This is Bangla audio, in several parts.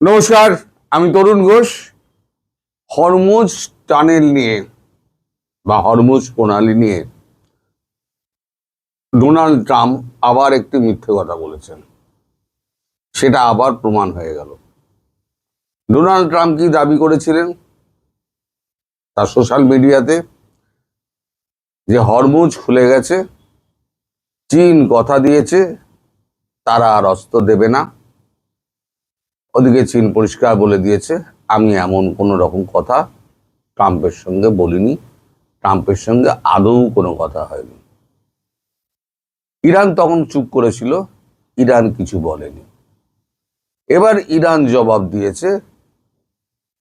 নমস্কার, আমি তরুণ ঘোষ। হরমুজ টানেল নিয়ে বা হরমুজ প্রণালী নিয়ে ডোনাল্ড ট্রাম্প আবার একটি মিথ্যে কথা বলেছেন। সেটা আবার প্রমাণ হয়ে গেল। ডোনাল্ড ট্রাম্প কি দাবি করেছিলেন তার সোশ্যাল মিডিয়াতে? যে হরমুজ খুলে গেছে, চীন কথা দিয়েছে তারা আর অস্ত্র দেবে না। ওদিকে চীন পরিষ্কার বলে দিয়েছে, আমি এমন কোনো রকম কথা ট্রাম্পের সঙ্গে বলিনি, ট্রাম্পের সঙ্গে আদৌ কোনো কথা হয়নি। ইরান তখন চুপ করেছিল, ইরান কিছু বলেনি। এবার ইরান জবাব দিয়েছে,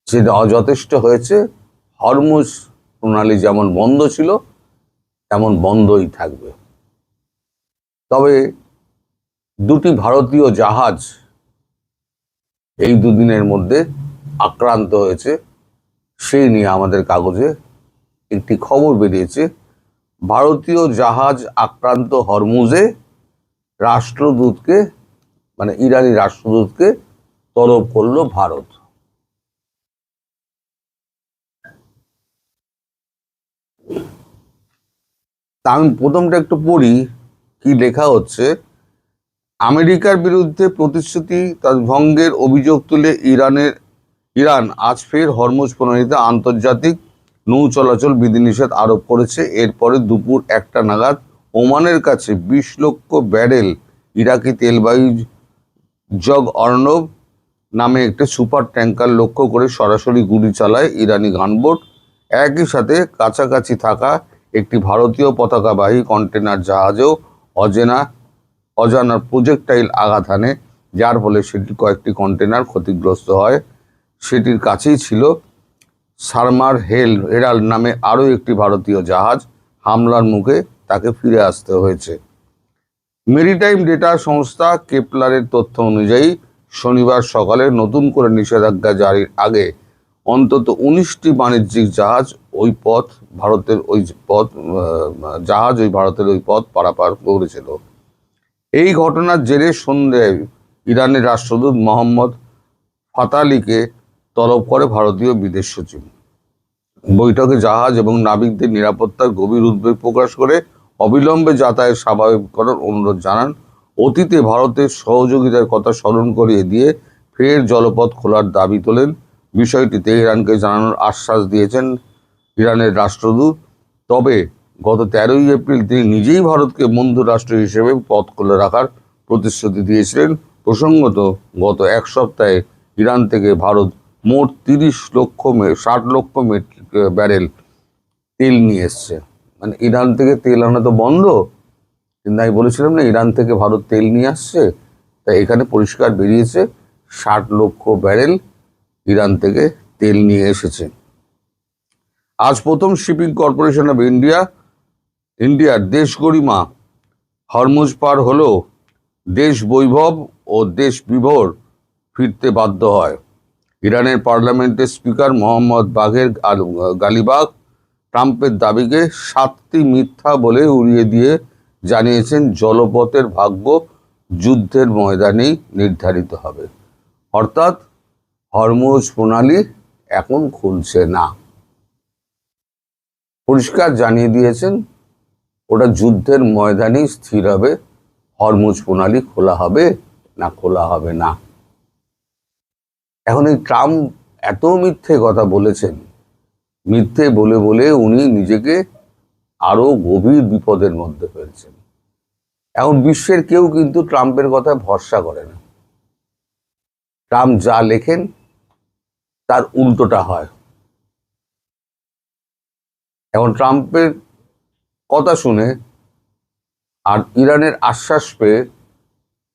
সেটা অযথেষ্ট হয়েছে। হরমুজ প্রণালী যেমন বন্ধ ছিল তেমন বন্ধই থাকবে। তবে দুটি ভারতীয় জাহাজ এই দুদিনের মধ্যে আক্রান্ত হয়েছে, সেই নিয়ে আমাদের কাগজে একটি খবর বেরিয়েছে। ভারতীয় জাহাজ আক্রান্ত হরমুজে রাষ্ট্রদূতকে, মানে ইরানি রাষ্ট্রদূতকে তলব করলো ভারত। তা আমি প্রথমটা একটু পড়ি কি লেখা হচ্ছে। আমেরিকার বিরুদ্ধে প্রতিশ্রুতি তার ভঙ্গের অভিযোগ তুলে ইরান আজ ফের হরমুজ প্রণালীতে আন্তর্জাতিক নৌ চলাচল বিধিনিষেধ আরোপ করেছে। এরপরে দুপুর 1টা নাগাদ ওমানের কাছে 20 লক্ষ ব্যারেল ইরাকি তেলবাহী জগ অর্ণব নামে একটি সুপার ট্যাঙ্কার লক্ষ্য করে সরাসরি গুলি চালায় ইরানি গানবোট। একই সাথে কাছাকাছি থাকা একটি ভারতীয় পতাকাবাহী কন্টেনার জাহাজেও অজানা প্রজেক্টাইল আঘাত হানে, যার ফলে সেটির কয়েকটি কন্টেনার ক্ষতিগ্রস্ত হয়। সেটির কাছেই ছিল সারমার হেরাল্ড নামে আরও একটি ভারতীয় জাহাজ। হামলার মুখে তাকে ফিরে আসতে হয়েছে। মেরিটাইম ডেটা সংস্থা কেপলারের তথ্য অনুযায়ী শনিবার সকালে নতুন করে নিষেধাজ্ঞা জারির আগে অন্তত 19টি বাণিজ্যিক জাহাজ ওই ভারতের ওই পথ পারাপার করেছিল। এই ঘটনার জেরে সন্ধ্যায় ইরানের রাষ্ট্রদূত মোহাম্মদ ফাতালিকে তলব করে ভারতীয় বিদেশ সচিব। বৈঠকে জাহাজ এবং নাবিকদের নিরাপত্তার গভীর উদ্বেগ প্রকাশ করে অবিলম্বে যাতায়াত স্বাভাবিক করার অনুরোধ জানান। অতীতে ভারতের সহযোগিতার কথা স্মরণ করিয়ে দিয়ে ফের জলপথ খোলার দাবি তোলেন। বিষয়টি তেহরানকে জানানোর আশ্বাস দিয়েছেন ইরানের রাষ্ট্রদূত। তবে গত 13ই এপ্রিল তিনি নিজেই ভারতকে বন্ধু রাষ্ট্র হিসেবে পথ খুলে রাখার প্রতিশ্রুতি দিয়েছিলেন। প্রসঙ্গত, গত এক সপ্তাহে ইরান থেকে ভারত মোট 60 লক্ষ মেট্রিক ব্যারেল তেল নিয়ে এসছে। মানে ইরান থেকে তেল আনা তো বন্ধ, কিন্তু আমি বলেছিলাম না ইরান থেকে ভারত তেল নিয়ে আসছে, তাই এখানে পরিষ্কার বেরিয়েছে 60 লক্ষ ব্যারেল ইরান থেকে তেল নিয়ে এসেছে। আজ প্রথম শিপিং কর্পোরেশন অফ ইন্ডিয়ার দেশ গরিমা হরমুজ পার হলেও দেশ বৈভব ও দেশ বিভোর ফিরতে বাধ্য হয়। ইরানের পার্লামেন্টের স্পিকার মোহাম্মদ বাঘের গালিবাগ ট্রাম্পের দাবিকে 7টি মিথ্যা বলে উড়িয়ে দিয়ে জানিয়েছেন, জলপথের ভাগ্য যুদ্ধের ময়দানেই নির্ধারিত হবে। অর্থাৎ হরমুজ প্রণালী এখন খুলছে না। পরিষ্কার জানিয়ে দিয়েছেন ওটা যুদ্ধের ময়দানেই স্থির হবে, হরমুজ প্রণালী খোলা হবে না খোলা হবে না। এখন এই ট্রাম্প এত মিথ্যে কথা বলেছেন, মিথ্যে বলে বলে উনি নিজেকে আরো গভীর বিপদের মধ্যে ফেলছেন। এখন বিশ্বের কেউ কিন্তু ট্রাম্পের কথায় ভরসা করে না। ট্রাম্প যা লেখেন তার উল্টোটা হয়। এখন ট্রাম্পের কথা শুনে আর ইরানের আশ্বাস পেয়ে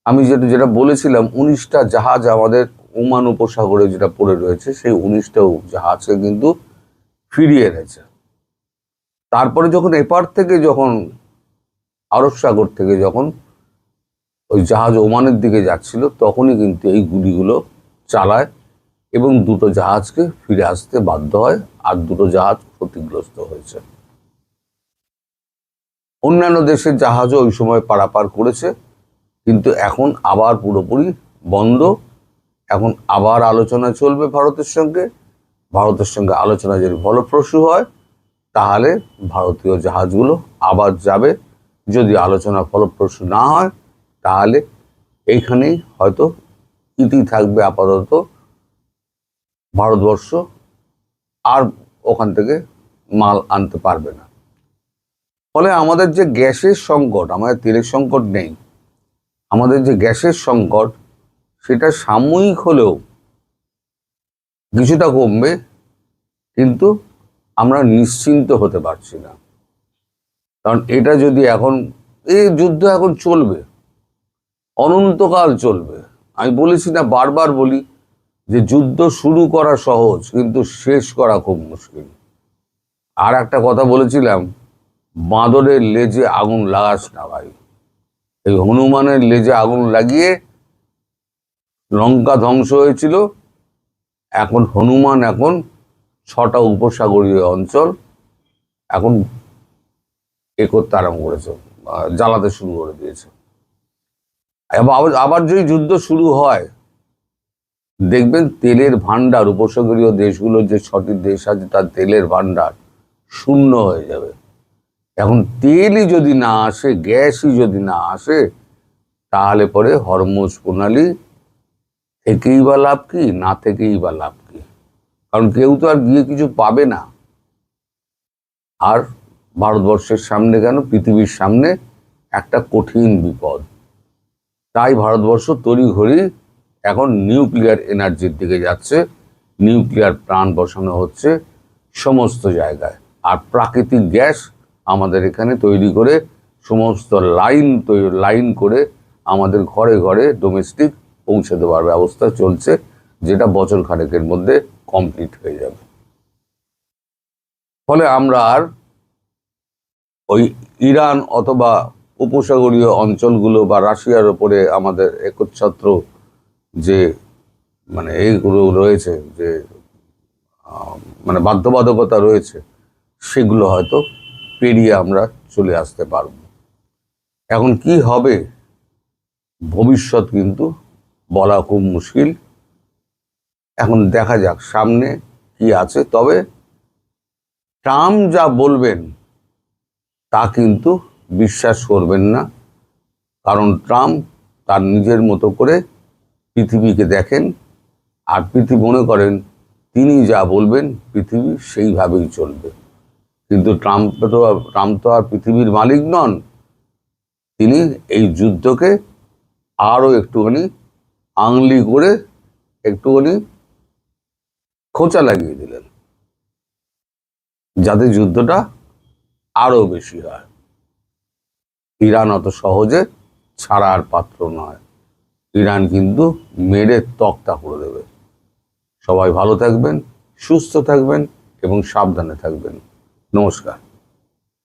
আমি যেটা বলেছিলাম, 19টা জাহাজ আমাদের ওমান উপসাগরে যেটা পড়ে রয়েছে, সেই 19টা জাহাজকে কিন্তু ফিরিয়ে এনেছে। তারপরে যখন এপার থেকে আরব সাগর থেকে যখন ওই জাহাজ ওমানের দিকে যাচ্ছিল, তখনই কিন্তু এই গুলিগুলো চালায় এবং 2টো জাহাজকে ফিরে আসতে বাধ্য হয়, আর 2টো জাহাজ ক্ষতিগ্রস্ত হয়েছে। অন্যান্য দেশের জাহাজও ওই সময় পারাপার করেছে, কিন্তু এখন আবার পুরোপুরি বন্ধ এখন আবার আলোচনা চলবে ভারতের সঙ্গে। ভারতের সঙ্গে আলোচনা যদি ফলপ্রসূ হয় তাহলে ভারতীয় জাহাজগুলো আবার যাবে। যদি আলোচনা ফলপ্রসূ না হয় তাহলে এইখানেই হয়তো ইতি থাকবে আপাতত। ভারতবর্ষ আর ওখান থেকে মাল আনতে পারবে না। ফলে আমাদের যে গ্যাসের সংকট, আমাদের তেলের সংকট নেই, আমাদের যে গ্যাসের সংকট সেটা সাময়িক হলেও কিছুটা কমবে, কিন্তু আমরা নিশ্চিন্ত হতে পারছি না। কারণ এটা যদি এখন, এই যুদ্ধ এখন চলবে, অনন্তকাল চলবে। আমি বলেছি না, বারবার বলি যে যুদ্ধ শুরু করা সহজ কিন্তু শেষ করা খুব মুশকিল। আর একটা কথা বলেছিলাম, বাঁদরের লেজে আগুন লাগাস না ভাই। এই হনুমানের লেজে আগুন লাগিয়ে লঙ্কা ধ্বংস হয়েছিল। এখন হনুমান 6টা উপসাগরীয় অঞ্চল এখন করতে আরম্ভ করেছে, জ্বালাতে শুরু করে দিয়েছে। আবার যদি যুদ্ধ শুরু হয় দেখবেন তেলের ভান্ডার, উপসাগরীয় দেশগুলোর যে 6টি দেশ আছে তার তেলের ভান্ডার শূন্য হয়ে যাবে। এখন তেলই যদি না আসে, গ্যাসই যদি না আসে, তাহলে পরে হরমুজ প্রণালী থেকেই বা লাভ কি, না থেকেই বা লাভ কি? কারণ কেউ তো আর গিয়ে কিছু পাবে না। আর ভারতবর্ষের সামনে কেন, পৃথিবীর সামনে একটা কঠিন বিপদ। তাই ভারতবর্ষ তড়িঘড়ি এখন নিউক্লিয়ার এনার্জির দিকে যাচ্ছে। নিউক্লিয়ার প্ল্যান্ট বসানো হচ্ছে সমস্ত জায়গায়। আর প্রাকৃতিক গ্যাস আমাদের এখানে তৈরি করে সমস্ত লাইন করে আমাদের ঘরে ঘরে ডোমেস্টিক পৌঁছে দেওয়ার ব্যবস্থা চলছে, যেটা বছর খানেকের মধ্যে কমপ্লিট হয়ে যাবে। ফলে আমরা আর ওই ইরান অথবা উপসাগরীয় অঞ্চলগুলো বা রাশিয়ার ওপরে আমাদের একচ্ছত্র যে এইগুলো রয়েছে, যে বাধ্যবাধকতা রয়েছে, সেগুলো হয়তো পেরিয়ে আমরা চলে আসতে পারব। এখন কি হবে ভবিষ্যৎ কিন্তু বলা খুব মুশকিল। এখন দেখা যাক সামনে কি আছে। তবে ট্রাম্প যা বলবেন তা কিন্তু বিশ্বাস করবেন না, কারণ ট্রাম্প তার নিজের মতো করে পৃথিবীকে দেখেন, আর পৃথিবী মনে করেন তিনি যা বলবেন পৃথিবী সেইভাবেই চলবে। কিন্তু ট্রাম্প তো আর পৃথিবীর মালিক নন। তিনি এই যুদ্ধকে আরো একটুখানি আংলি করে একটুখানি খোঁচা লাগিয়ে দিলেন, যাতে যুদ্ধটা আরো বেশি হয়। ইরান অত সহজে ছাড়ার পাত্র নয়। ইরান কিন্তু মেরে তক্তা করে দেবে। সবাই ভালো থাকবেন, সুস্থ থাকবেন এবং সাবধানে থাকবেন। নমস্কার।